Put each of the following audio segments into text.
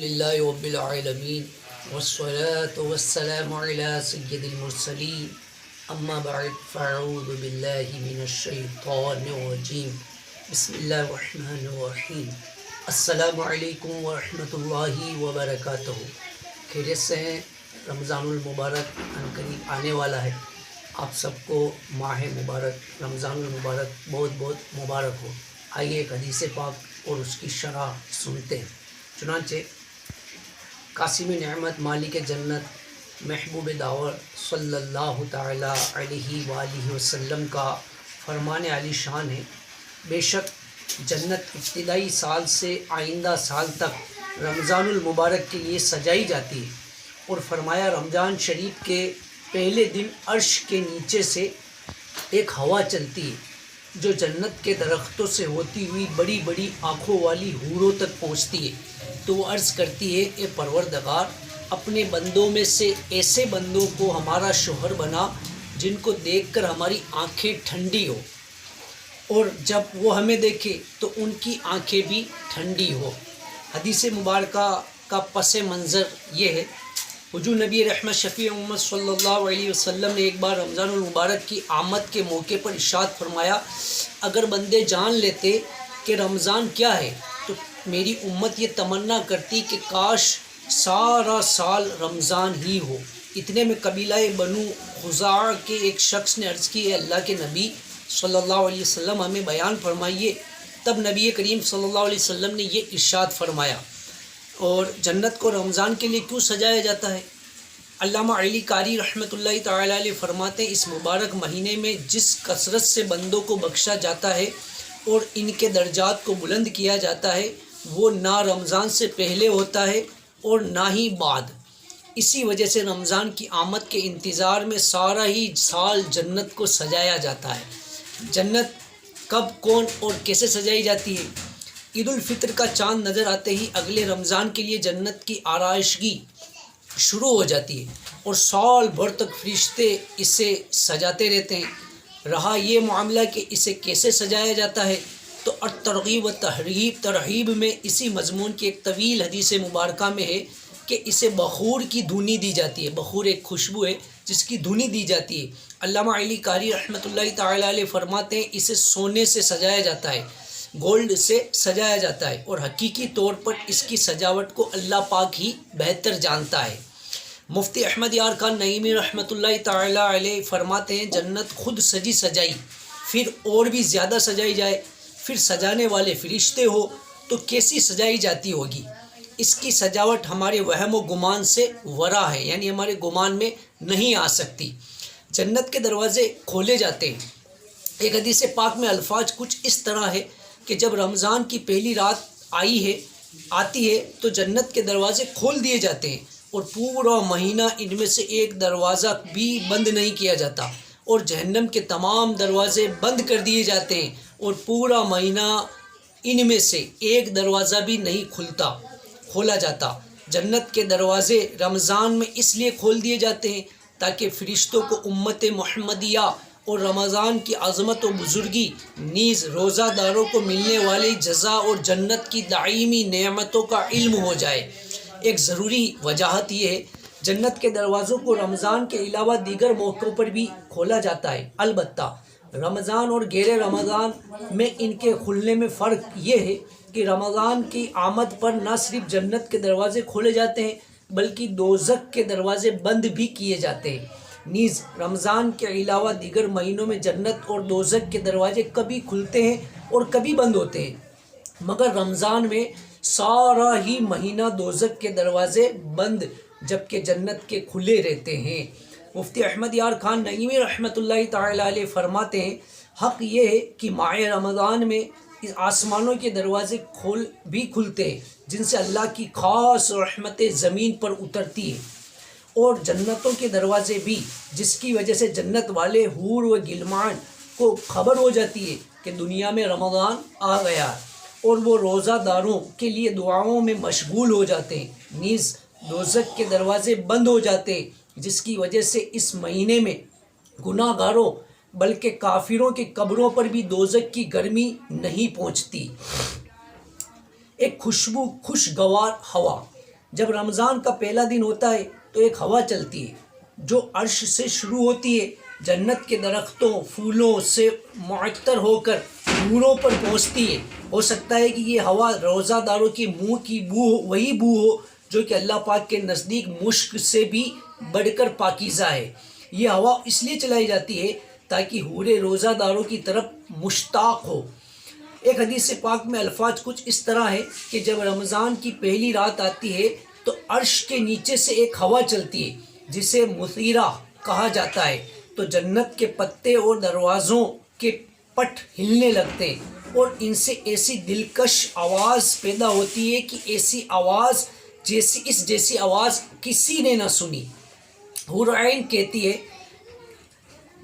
للہ رب العالمین والصلاة والسلام علی سید المرسلین اما بعد فاعوذ باللہ من الشیطان الرجیم بسم اللہ الرحمن الرحیم السلام علیکم ورحمۃ اللہ وبرکاتہ۔ خیریت سے ہیں؟ رمضان المبارک عنقریب آنے والا ہے، آپ سب کو ماہ مبارک رمضان المبارک بہت بہت مبارک ہو۔ آئیے ایک حدیث پاک اور اس کی شرح سنتے ہیں۔ چنانچہ قاسم نعمت مالک جنت محبوب داور صلی اللہ تعالی علیہ وآلہ وسلم کا فرمان عالی شان ہے، بے شک جنت ابتدائی سال سے آئندہ سال تک رمضان المبارک کے لیے سجائی جاتی ہے، اور فرمایا رمضان شریف کے پہلے دن عرش کے نیچے سے ایک ہوا چلتی ہے جو جنت کے درختوں سے ہوتی ہوئی بڑی بڑی آنکھوں والی حوروں تک پہنچتی ہے، تو وہ عرض کرتی ہے، اے پروردگار، اپنے بندوں میں سے ایسے بندوں کو ہمارا شوہر بنا جن کو دیکھ کر ہماری آنکھیں ٹھنڈی ہو، اور جب وہ ہمیں دیکھے تو ان کی آنکھیں بھی ٹھنڈی ہو۔ حدیث مبارکہ کا پس منظر یہ ہے، حضور نبی رحمت شفیع امت صلی اللہ علیہ وسلم نے ایک بار رمضان المبارک کی آمد کے موقع پر ارشاد فرمایا، اگر بندے جان لیتے کہ رمضان کیا ہے تو میری امت یہ تمنا کرتی کہ کاش سارا سال رمضان ہی ہو۔ اتنے میں قبیلہ بنو خزاعہ کے ایک شخص نے عرض کی، اے اللہ کے نبی صلی اللہ علیہ وسلم ہمیں بیان فرمائیے۔ تب نبی کریم صلی اللہ علیہ وسلم نے یہ ارشاد فرمایا، اور جنت کو رمضان کے لیے کیوں سجایا جاتا ہے؟ علامہ علی قاری رحمۃ اللہ تعالیٰ علیہ فرماتے ہیں، اس مبارک مہینے میں جس کثرت سے بندوں کو بخشا جاتا ہے اور ان کے درجات کو بلند کیا جاتا ہے، وہ نہ رمضان سے پہلے ہوتا ہے اور نہ ہی بعد۔ اسی وجہ سے رمضان کی آمد کے انتظار میں سارا ہی سال جنت کو سجایا جاتا ہے۔ جنت کب، کون اور کیسے سجائی جاتی ہے؟ عید الفطر کا چاند نظر آتے ہی اگلے رمضان کے لیے جنت کی آرائشگی شروع ہو جاتی ہے، اور سال بھر تک فرشتے اسے سجاتے رہتے ہیں۔ رہا یہ معاملہ کہ اسے کیسے سجایا جاتا ہے، تو ترغیب و ترہیب میں اسی مضمون کی ایک طویل حدیث مبارکہ میں ہے کہ اسے بخور کی دھونی دی جاتی ہے۔ بخور ایک خوشبو ہے جس کی دھونی دی جاتی ہے۔ علامہ علی قاری رحمۃ اللہ تعالیٰ علیہ فرماتے ہیں، اسے سونے سے سجایا جاتا ہے، گولڈ سے سجایا جاتا ہے، اور حقیقی طور پر اس کی سجاوٹ کو اللہ پاک ہی بہتر جانتا ہے۔ مفتی احمد یار خان نعیمی رحمۃ اللہ تعالیٰ علیہ فرماتے ہیں، جنت خود سجی سجائی پھر اور بھی زیادہ سجائی جائے، پھر سجانے والے فرشتے ہو تو کیسی سجائی جاتی ہوگی؟ اس کی سجاوٹ ہمارے وہم و گمان سے ورا ہے، یعنی ہمارے گمان میں نہیں آ سکتی۔ جنت کے دروازے کھولے جاتے ہیں۔ ایک حدیث پاک میں الفاظ کچھ اس طرح ہے کہ جب رمضان کی پہلی رات آتی ہے تو جنت کے دروازے کھول دیے جاتے ہیں، اور پورا مہینہ ان میں سے ایک دروازہ بھی بند نہیں کیا جاتا، اور جہنم کے تمام دروازے بند کر دیے جاتے ہیں، اور پورا مہینہ ان میں سے ایک دروازہ بھی نہیں کھولا جاتا۔ جنت کے دروازے رمضان میں اس لیے کھول دیے جاتے ہیں تاکہ فرشتوں کو امت محمدیہ اور رمضان کی عظمت و بزرگی، نیز روزہ داروں کو ملنے والی جزا اور جنت کی دائمی نعمتوں کا علم ہو جائے۔ ایک ضروری وجاہت یہ ہے، جنت کے دروازوں کو رمضان کے علاوہ دیگر موقعوں پر بھی کھولا جاتا ہے، البتہ رمضان اور غیر رمضان میں ان کے کھلنے میں فرق یہ ہے کہ رمضان کی آمد پر نہ صرف جنت کے دروازے کھولے جاتے ہیں بلکہ دوزخ کے دروازے بند بھی کیے جاتے ہیں۔ نیز رمضان کے علاوہ دیگر مہینوں میں جنت اور دوزخ کے دروازے کبھی کھلتے ہیں اور کبھی بند ہوتے ہیں، مگر رمضان میں سارا ہی مہینہ دوزخ کے دروازے بند جبکہ جنت کے کھلے رہتے ہیں۔ مفتی احمد یار خان نعیمی رحمۃ اللہ تعالیٰ علیہ فرماتے ہیں، حق یہ ہے کہ ماہ رمضان میں آسمانوں کے دروازے بھی کھلتے ہیں جن سے اللہ کی خاص رحمت زمین پر اترتی ہے، اور جنتوں کے دروازے بھی، جس کی وجہ سے جنت والے حور و غلمان کو خبر ہو جاتی ہے کہ دنیا میں رمضان آ گیا، اور وہ روزہ داروں کے لیے دعاؤں میں مشغول ہو جاتے ہیں۔ نیز دوزخ کے دروازے بند ہو جاتے ہیں، جس کی وجہ سے اس مہینے میں گناہ گاروں بلکہ کافروں کی قبروں پر بھی دوزخ کی گرمی نہیں پہنچتی۔ ایک خوشگوار ہوا جب رمضان کا پہلا دن ہوتا ہے تو ایک ہوا چلتی ہے جو عرش سے شروع ہوتی ہے، جنت کے درختوں پھولوں سے معطر ہو کر حوروں پر پہنچتی ہے۔ ہو سکتا ہے کہ یہ ہوا روزہ داروں کے منہ کی بو ہو، وہی بو ہو جو کہ اللہ پاک کے نزدیک مشک سے بھی بڑھ کر پاکیزہ ہے۔ یہ ہوا اس لیے چلائی جاتی ہے تاکہ حوریں روزہ داروں کی طرف مشتاق ہو۔ ایک حدیث پاک میں الفاظ کچھ اس طرح ہے کہ جب رمضان کی پہلی رات آتی ہے تو عرش کے نیچے سے ایک ہوا چلتی ہے جسے مثیرہ کہا جاتا ہے، تو جنت کے پتے اور دروازوں کے پٹ ہلنے لگتے ہیں اور ان سے ایسی دلکش آواز پیدا ہوتی ہے کہ ایسی آواز جیسی آواز کسی نے نہ سنی۔ حور عین کہتی ہے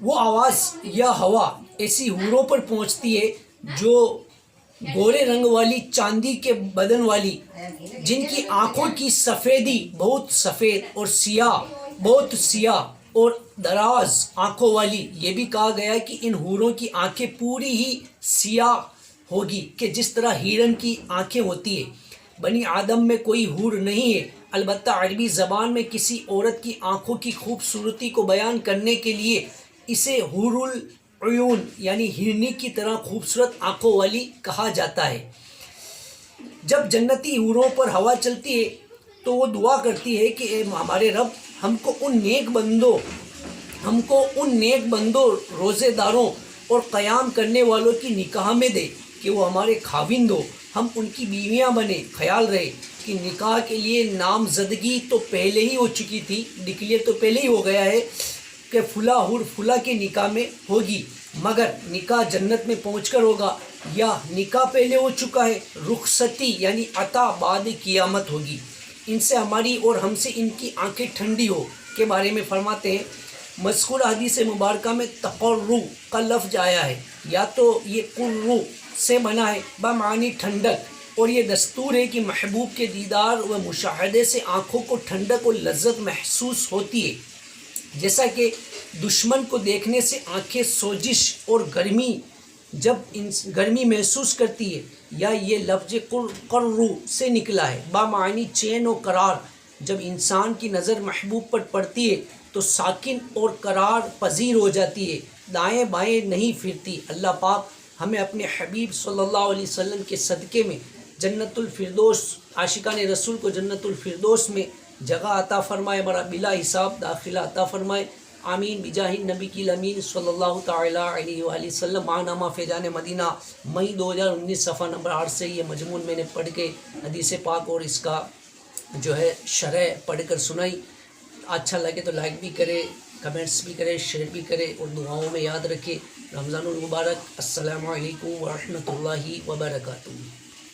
وہ آواز یا ہوا ایسی حوروں پر پہنچتی ہے جو گورے رنگ والی چاندی کے بدن والی، جن کی آنکھوں کی سفیدی بہت سفید اور بہت سیاہ اور دراز آنکھوں والی۔ یہ بھی کہا گیا ہے کہ ان حوروں کی آنکھیں پوری ہی سیاہ ہوگی کہ جس طرح ہرن کی آنکھیں ہوتی ہے۔ بنی آدم میں کوئی حور نہیں ہے، البتہ عربی زبان میں کسی عورت کی آنکھوں کی خوبصورتی کو بیان کرنے کے لیے اسے حور العیون یعنی ہرنی کی طرح خوبصورت آنکھوں والی کہا جاتا ہے۔ جب جنتی حوروں پر ہوا چلتی ہے تو وہ دعا کرتی ہے کہ اے ہمارے رب، ہم کو ان نیک بندوں روزے داروں اور قیام کرنے والوں کی نکاح میں دے کہ وہ ہمارے خاوند ہو، ہم ان کی بیویاں بنے۔ خیال رہے کہ نکاح کے لیے نامزدگی تو پہلے ہی ہو چکی تھی، ڈکلیئر تو پہلے ہی ہو گیا ہے کہ فلاں حور فلاں کے نکاح میں ہوگی، مگر نکاح جنت میں پہنچ کر ہوگا یا نکاح پہلے ہو چکا ہے، رخصتی یعنی عطا بعد قیامت ہوگی۔ ان سے ہماری اور ہم سے ان کی آنکھیں ٹھنڈی ہو کے بارے میں فرماتے ہیں۔ مذکورہ حدیث مبارکہ میں تقرّو کا لفظ آیا ہے، یا تو یہ قرّو سے بنا ہے بمعنی ٹھنڈک، اور یہ دستور ہے کہ محبوب کے دیدار و مشاہدے سے آنکھوں کو ٹھنڈک اور لذت محسوس ہوتی ہے، جیسا کہ دشمن کو دیکھنے سے آنکھیں سوزش اور گرمی محسوس کرتی ہے، یا یہ لفظ قرّو سے نکلا ہے بمعنی چین و قرار۔ جب انسان کی نظر محبوب پر پڑتی ہے تو ساکن اور قرار پذیر ہو جاتی ہے، دائیں بائیں نہیں پھرتی۔ اللہ پاک ہمیں اپنے حبیب صلی اللہ علیہ وسلم کے صدقے میں جنت الفردوس، عاشقان رسول کو جنت الفردوس میں جگہ عطا فرمائے، بلا حساب داخلہ عطا فرمائے۔ آمین بجاہ نبی کی الامین صلی اللہ تعالیٰ علیہ وآلہ وسلم۔ ماہنامہ فیضان مدینہ مئی 2019 صفحہ نمبر 8 سے یہ مضمون میں نے پڑھ کے حدیث پاک اور اس کا شرح پڑھ کر سنائی۔ اچھا لگے تو لائک بھی کرے، کمنٹس بھی کرے، شیئر بھی کرے اور دعاؤں میں یاد رکھے۔ رمضان المبارک۔ السلام علیکم ورحمۃ اللہ وبرکاتہ۔